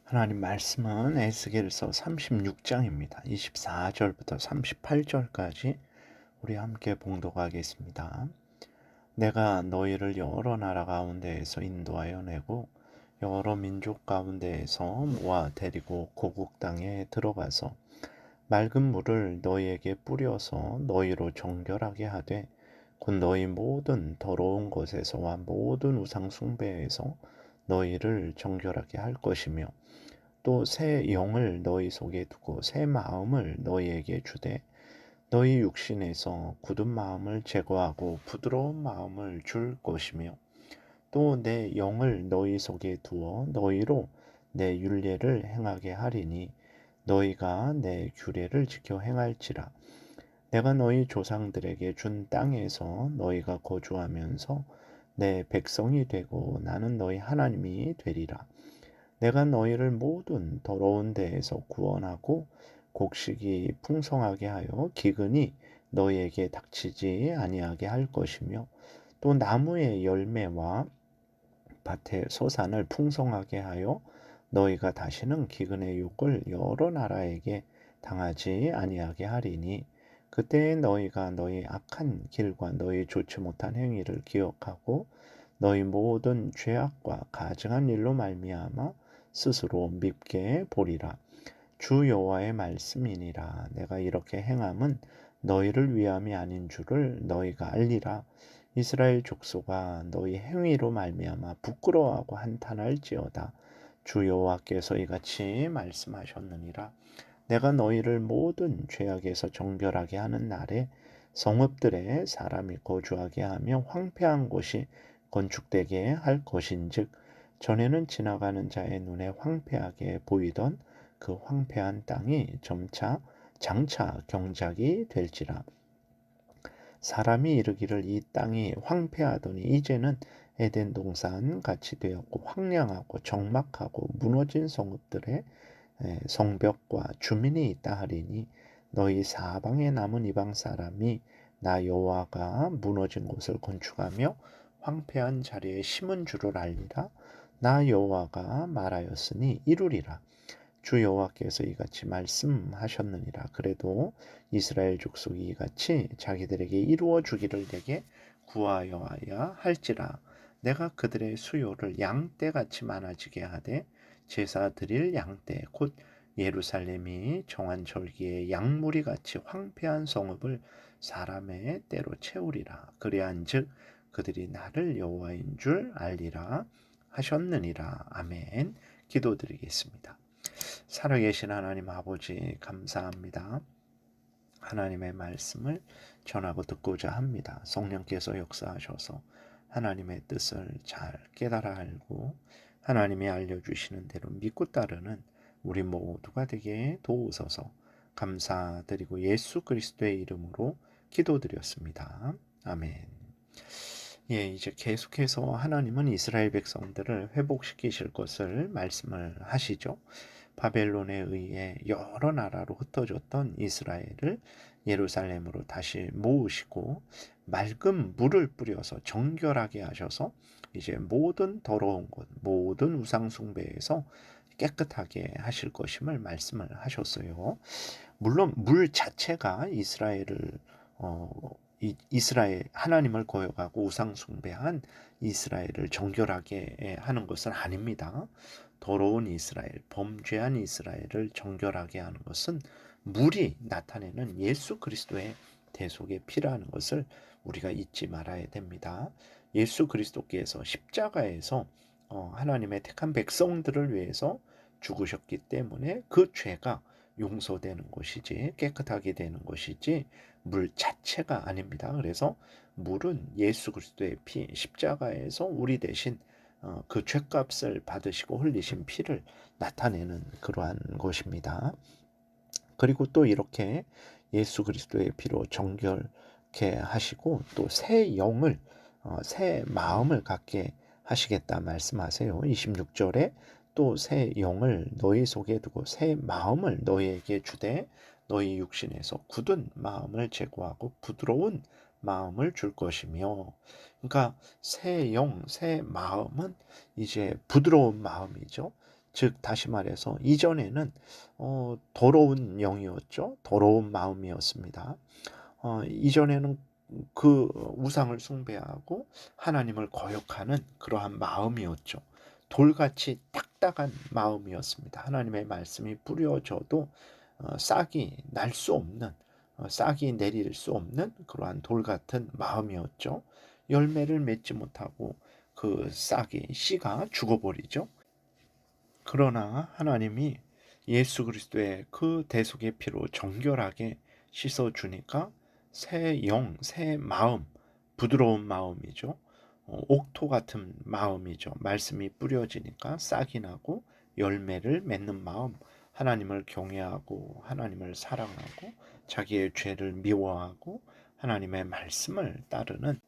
하나님 말씀은 에스겔서 36장입니다. 24절부터 38절까지 우리 함께 봉독하겠습니다. 내가 너희를 여러 나라 가운데에서 인도하여 내고 여러 민족 가운데에서 모아 데리고 고국 땅에 들어가서 맑은 물을 너희에게 뿌려서 너희로 정결하게 하되 곧 너희 모든 더러운 것에서와 모든 우상 숭배에서 너희를 정결하게 할 것이며 또 새 영을 너희 속에 두고 새 마음을 너희에게 주되 너희 육신에서 굳은 마음을 제거하고 부드러운 마음을 줄 것이며 또 내 영을 너희 속에 두어 너희로 내 율례를 행하게 하리니 너희가 내 규례를 지켜 행할지라. 내가 너희 조상들에게 준 땅에서 너희가 거주하면서 내 백성이 되고 나는 너희 하나님이 되리라. 내가 너희를 모든 더러운 데에서 구원하고 곡식이 풍성하게 하여 기근이 너희에게 닥치지 아니하게 할 것이며 또 나무의 열매와 밭의 소산을 풍성하게 하여 너희가 다시는 기근의 욕을 여러 나라에게 당하지 아니하게 하리니 그때에 너희가 너희 악한 길과 너희 좋지 못한 행위를 기억하고 너희 모든 죄악과 가증한 일로 말미암아 스스로 밉게 보리라. 주 여호와의 말씀이니라. 내가 이렇게 행함은 너희를 위함이 아닌 줄을 너희가 알리라. 이스라엘 족속아 너희 행위로 말미암아 부끄러워하고 한탄할지어다. 주 여호와께서 이같이 말씀하셨느니라. 내가 너희를 모든 죄악에서 정결하게 하는 날에 성읍들에 사람이 거주하게 하며 황폐한 곳이 건축되게 할 것인즉 전에는 지나가는 자의 눈에 황폐하게 보이던 그 황폐한 땅이 점차 장차 경작이 될지라. 사람이 이르기를 이 땅이 황폐하더니 이제는 에덴 동산 같이 되었고 황량하고 적막하고 무너진 성읍들의 성벽과 주민이 있다 하리니 너희 사방에 남은 이방 사람이 나 여호와가 무너진 곳을 건축하며 황폐한 자리에 심은 줄을 알리라. 나 여호와가 말하였으니 이루리라. 주 여호와께서 이같이 말씀하셨느니라. 그래도 이스라엘 족속이 이같이 자기들에게 이루어 주기를 내게 구하여야 할지라. 내가 그들의 수요를 양떼같이 많아지게 하되 제사 드릴 양떼 곧 예루살렘이 정한 절기에 양무리같이 황폐한 성읍을 사람의 때로 채우리라. 그리한즉 그들이 나를 여호와인 줄 알리라 하셨느니라. 아멘. 기도드리겠습니다. 살아계신 하나님 아버지 감사합니다. 하나님의 말씀을 전하고 듣고자 합니다. 성령께서 역사하셔서 하나님의 뜻을 잘 깨달아 알고 하나님이 알려주시는 대로 믿고 따르는 우리 모두가 되게 도우소서. 감사드리고 예수 그리스도의 이름으로 기도드렸습니다. 아멘. 예, 이제 계속해서 하나님은 이스라엘 백성들을 회복시키실 것을 말씀을 하시죠. 바벨론에 의해 여러 나라로 흩어졌던 이스라엘을 예루살렘으로 다시 모으시고 맑은 물을 뿌려서 정결하게 하셔서 이제 모든 더러운 것, 모든 우상 숭배에서 깨끗하게 하실 것임을 말씀을 하셨어요. 물론 물 자체가 이스라엘 하나님을 거역하고 우상 숭배한 이스라엘을 정결하게 하는 것은 아닙니다. 더러운 이스라엘, 범죄한 이스라엘을 정결하게 하는 것은 물이 나타내는 예수 그리스도의 대속의 피라는 것을 우리가 잊지 말아야 됩니다. 예수 그리스도께서 십자가에서 하나님의 택한 백성들을 위해서 죽으셨기 때문에 그 죄가 용서되는 것이지 깨끗하게 되는 것이지 물 자체가 아닙니다. 그래서 물은 예수 그리스도의 피, 십자가에서 우리 대신 그 죄값을 받으시고 흘리신 피를 나타내는 그러한 것입니다. 그리고 또 이렇게 예수 그리스도의 피로 정결케 하시고 또 새 영을 새 마음을 갖게 하시겠다 말씀하세요. 26절에 또 새 영을 너희 속에 두고 새 마음을 너희에게 주되 너희 육신에서 굳은 마음을 제거하고 부드러운 마음을 줄 것이며, 그러니까 새 영, 새 마음은 이제 부드러운 마음이죠. 즉 다시 말해서 이전에는 더러운 영이었죠. 더러운 마음이었습니다. 이전에는 그 우상을 숭배하고 하나님을 거역하는 그러한 마음이었죠. 돌같이 딱딱한 마음이었습니다. 하나님의 말씀이 뿌려져도 싹이 날 수 없는, 싹이 내릴 수 없는 그러한 돌 같은 마음이었죠. 열매를 맺지 못하고 그 싹이 씨가 죽어버리죠. 그러나 하나님이 예수 그리스도의 그 대속의 피로 정결하게 씻어 주니까 새 영, 새 마음, 부드러운 마음이죠. 옥토 같은 마음이죠. 말씀이 뿌려지니까 싹이 나고 열매를 맺는 마음, 하나님을 경외하고 하나님을 사랑하고 자기의 죄를 미워하고 하나님의 말씀을 따르는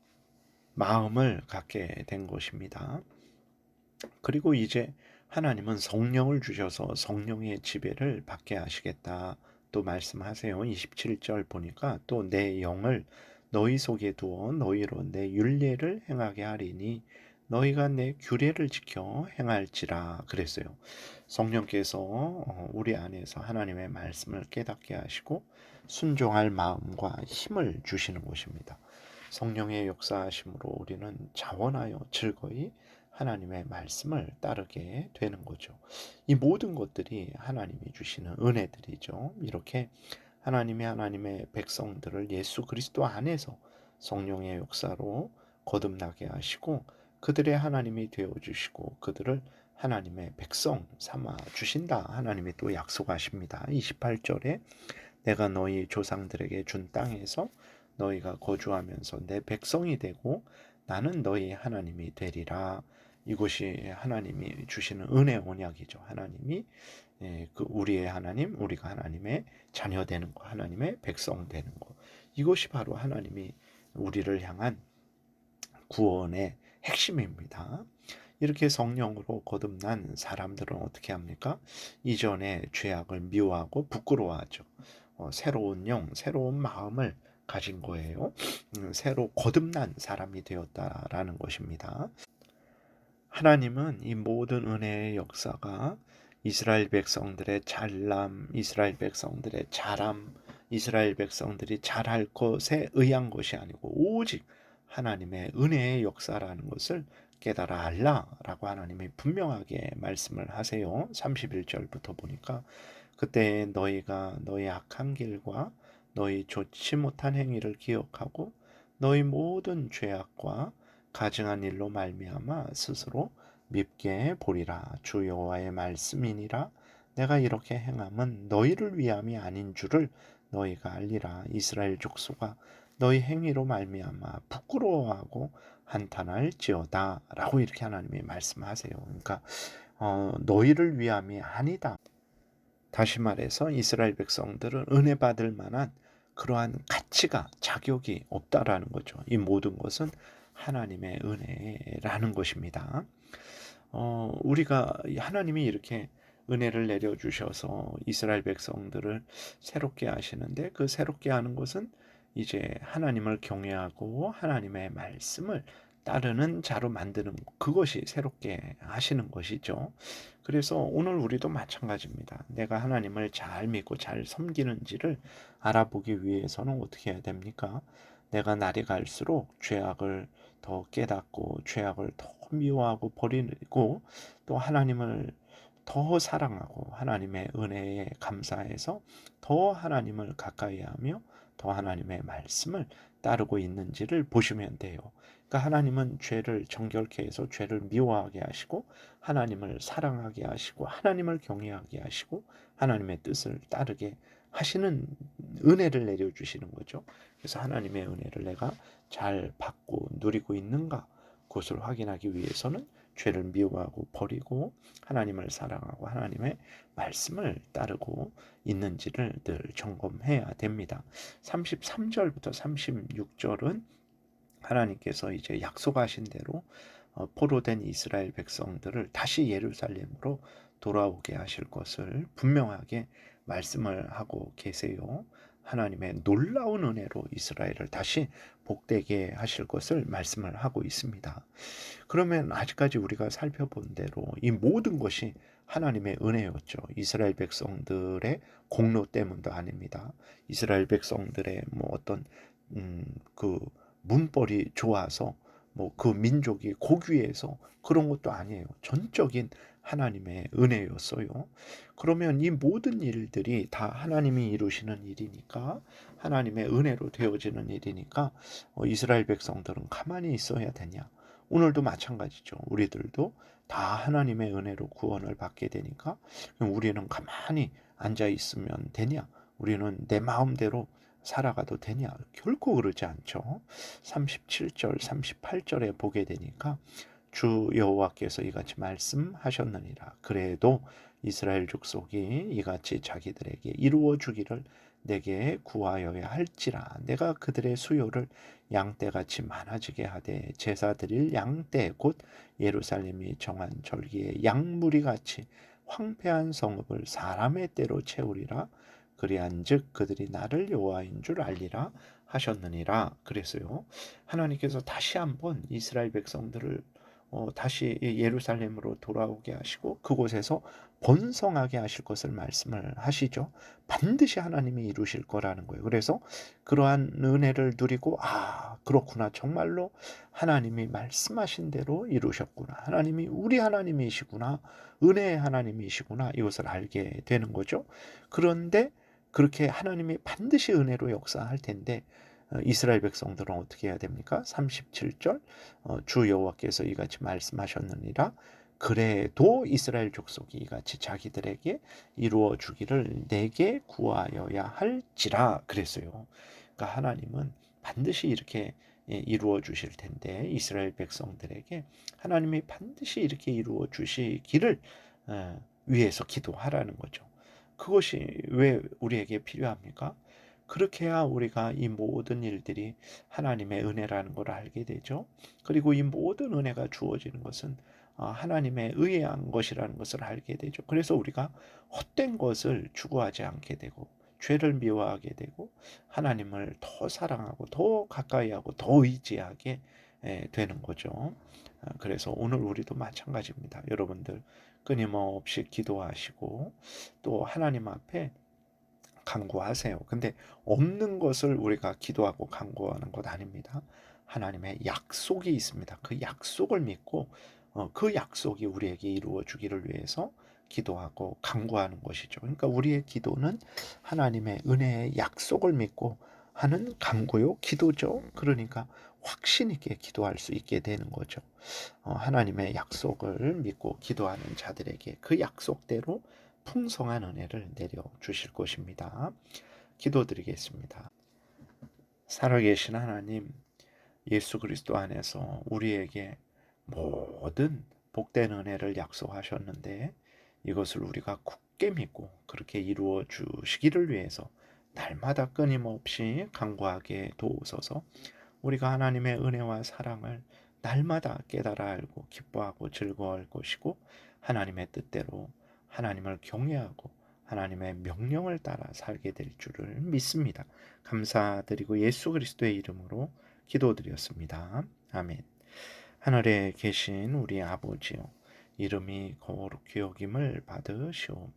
마음을 갖게 된 것입니다. 그리고 이제 하나님은 성령을 주셔서 성령의 지배를 받게 하시겠다 또 말씀하세요. 27절 보니까 또 내 영을 너희 속에 두어 너희로 내 율례를 행하게 하리니 너희가 내 규례를 지켜 행할지라 그랬어요. 성령께서 우리 안에서 하나님의 말씀을 깨닫게 하시고 순종할 마음과 힘을 주시는 것입니다. 성령의 역사하심으로 우리는 자원하여 즐거이 하나님의 말씀을 따르게 되는 거죠. 이 모든 것들이 하나님이 주시는 은혜들이죠. 이렇게 하나님이 하나님의 백성들을 예수 그리스도 안에서 성령의 역사로 거듭나게 하시고 그들의 하나님이 되어 주시고 그들을 하나님의 백성 삼아 주신다. 하나님이 또 약속하십니다. 28절에 내가 너희 조상들에게 준 땅에서 너희가 거주하면서 내 백성이 되고 나는 너희 하나님이 되리라. 이것이 하나님이 주시는 은혜 언약이죠. 하나님이 그 우리의 하나님, 우리가 하나님의 자녀 되는 거, 하나님의 백성 되는 거. 이것이 바로 하나님이 우리를 향한 구원의 핵심입니다. 이렇게 성령으로 거듭난 사람들은 어떻게 합니까? 이전에 죄악을 미워하고 부끄러워하죠. 새로운 영, 새로운 마음을 가진 거예요. 새로 거듭난 사람이 되었다라는 것입니다. 하나님은 이 모든 은혜의 역사가 이스라엘 백성들의 잘남, 이스라엘 백성들의 잘함, 이스라엘 백성들이 잘할 것에 의한 것이 아니고 오직 하나님의 은혜의 역사라는 것을 깨달아 알라라고 하나님이 분명하게 말씀을 하세요. 31절부터 보니까 그때 너희가 너희 악한 길과 너희 좋지 못한 행위를 기억하고 너희 모든 죄악과 가증한 일로 말미암아 스스로 밉게 보리라. 주 여호와의 말씀이니라. 내가 이렇게 행함은 너희를 위함이 아닌 줄을 너희가 알리라. 이스라엘 족속아 너희 행위로 말미암아 부끄러워하고 한탄할지어다 라고 이렇게 하나님이 말씀하세요. 그러니까 너희를 위함이 아니다. 다시 말해서 이스라엘 백성들은 은혜 받을 만한 그러한 가치가 자격이 없다라는 거죠. 이 모든 것은 하나님의 은혜라는 것입니다. 우리가 하나님이 이렇게 은혜를 내려주셔서 이스라엘 백성들을 새롭게 하시는데 그 새롭게 하는 것은 이제 하나님을 경외하고 하나님의 말씀을 따르는 자로 만드는 그것이 새롭게 하시는 것이죠. 그래서 오늘 우리도 마찬가지입니다. 내가 하나님을 잘 믿고 잘 섬기는지를 알아보기 위해서는 어떻게 해야 됩니까? 내가 날이 갈수록 죄악을 더 깨닫고 죄악을 더 미워하고 버리고 또 하나님을 더 사랑하고 하나님의 은혜에 감사해서 더 하나님을 가까이 하며 더 하나님의 말씀을 따르고 있는지를 보시면 돼요. 그러니까 하나님은 죄를 정결케 해서 죄를 미워하게 하시고 하나님을 사랑하게 하시고 하나님을 경외하게 하시고 하나님의 뜻을 따르게 하시는 은혜를 내려주시는 거죠. 그래서 하나님의 은혜를 내가 잘 받고 누리고 있는가 그것을 확인하기 위해서는 죄를 미워하고 버리고 하나님을 사랑하고 하나님의 말씀을 따르고 있는지를 늘 점검해야 됩니다. 33절부터 36절은 하나님께서 이제 약속하신 대로 포로된 이스라엘 백성들을 다시 예루살렘으로 돌아오게 하실 것을 분명하게 말씀을 하고 계세요. 하나님의 놀라운 은혜로 이스라엘을 다시 복되게 하실 것을 말씀을 하고 있습니다. 그러면 아직까지 우리가 살펴본 대로 이 모든 것이 하나님의 은혜였죠. 이스라엘 백성들의 공로 때문도 아닙니다. 이스라엘 백성들의 뭐 어떤 그 문벌이 좋아서 뭐 그 민족이 고귀해서 그런 것도 아니에요. 전적인 하나님의 은혜였어요. 그러면 이 모든 일들이 다 하나님이 이루시는 일이니까, 하나님의 은혜로 되어지는 일이니까 이스라엘 백성들은 가만히 있어야 되냐? 오늘도 마찬가지죠. 우리들도 다 하나님의 은혜로 구원을 받게 되니까 그럼 우리는 가만히 앉아 있으면 되냐? 우리는 내 마음대로 살아가도 되냐? 결코 그러지 않죠. 37절, 38절에 보게 되니까 주 여호와께서 이같이 말씀하셨느니라. 그래도 이스라엘 족속이 이같이 자기들에게 이루어 주기를 내게 구하여야 할지라. 내가 그들의 수요를 양떼같이 많아지게 하되 제사 드릴 양떼 곧 예루살렘이 정한 절기에 양무리같이 황폐한 성읍을 사람의 떼로 채우리라. 그리한즉 그들이 나를 여호와인 줄 알리라 하셨느니라. 그랬어요. 하나님께서 다시 한번 이스라엘 백성들을 다시 예루살렘으로 돌아오게 하시고 그곳에서 번성하게 하실 것을 말씀을 하시죠. 반드시 하나님이 이루실 거라는 거예요. 그래서 그러한 은혜를 누리고 그렇구나. 정말로 하나님이 말씀하신 대로 이루셨구나. 하나님이 우리 하나님이시구나. 은혜의 하나님이시구나. 이것을 알게 되는 거죠. 그런데 그렇게 하나님이 반드시 은혜로 역사할 텐데 이스라엘 백성들은 어떻게 해야 됩니까? 37절 주 여호와께서 이같이 말씀하셨느니라. 그래도 이스라엘 족속이 이같이 자기들에게 이루어 주기를 내게 구하여야 할지라 그랬어요. 그러니까 하나님은 반드시 이렇게 이루어 주실 텐데 이스라엘 백성들에게 하나님이 반드시 이렇게 이루어 주시기를 위해서 기도하라는 거죠. 그것이 왜 우리에게 필요합니까? 그렇게 해야 우리가 이 모든 일들이 하나님의 은혜라는 걸 알게 되죠. 그리고 이 모든 은혜가 주어지는 것은 하나님의 의한 것이라는 것을 알게 되죠. 그래서 우리가 헛된 것을 추구하지 않게 되고 죄를 미워하게 되고 하나님을 더 사랑하고 더 가까이 하고 더 의지하게 되는 거죠. 그래서 오늘 우리도 마찬가지입니다. 여러분들 끊임없이 기도하시고 또 하나님 앞에 간구하세요. 근데 없는 것을 우리가 기도하고 간구하는 것 아닙니다. 하나님의 약속이 있습니다. 그 약속을 믿고 그 약속이 우리에게 이루어 주기를 위해서 기도하고 간구하는 것이죠. 그러니까 우리의 기도는 하나님의 은혜의 약속을 믿고 하는 간구요, 기도죠. 그러니까 확신 있게 기도할 수 있게 되는 거죠. 하나님의 약속을 믿고 기도하는 자들에게 그 약속대로 풍성한 은혜를 내려 주실 것입니다. 기도드리겠습니다. 살아계신 하나님, 예수 그리스도 안에서 우리에게 모든 복된 은혜를 약속하셨는데 이것을 우리가 굳게 믿고 그렇게 이루어 주시기를 위해서 날마다 끊임없이 간구하게 도우소서. 우리가 하나님의 은혜와 사랑을 날마다 깨달아 알고 기뻐하고 즐거워할 것이고 하나님의 뜻대로 하나님을 경외하고 하나님의 명령을 따라 살게 될 줄을 믿습니다. 감사드리고 예수 그리스도의 이름으로 기도드렸습니다. 아멘. 하늘에 계신 우리 아버지요, 이름이 거룩히 여김을 받으시오며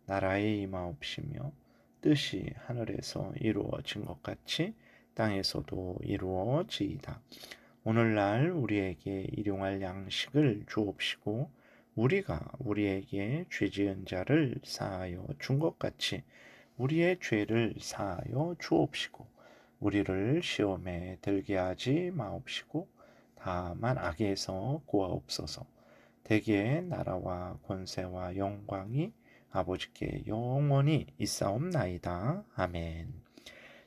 나라의 임하옵시며 뜻이 하늘에서 이루어진 것 같이 땅에서도 이루어지이다. 오늘날 우리에게 일용할 양식을 주옵시고 우리가 우리에게 죄지은 자를 사하여 준 것 같이 우리의 죄를 사하여 주옵시고 우리를 시험에 들게 하지 마옵시고 다만 악에서 구하옵소서. 대개 나라와 권세와 영광이 아버지께 영원히 있사옵나이다. 아멘.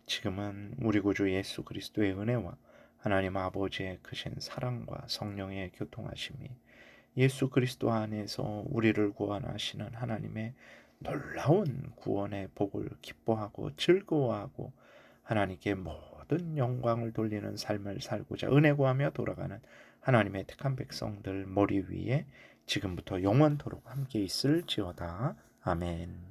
지금은 우리 구주 예수 그리스도의 은혜와 하나님 아버지의 크신 사랑과 성령의 교통하심이 예수 그리스도 안에서 우리를 구원하시는 하나님의 놀라운 구원의 복을 기뻐하고 즐거워하고 하나님께 모든 영광을 돌리는 삶을 살고자 은혜 구하며 돌아가는 하나님의 택한 백성들 머리 위에 지금부터 영원토록 함께 있을지어다. 아멘.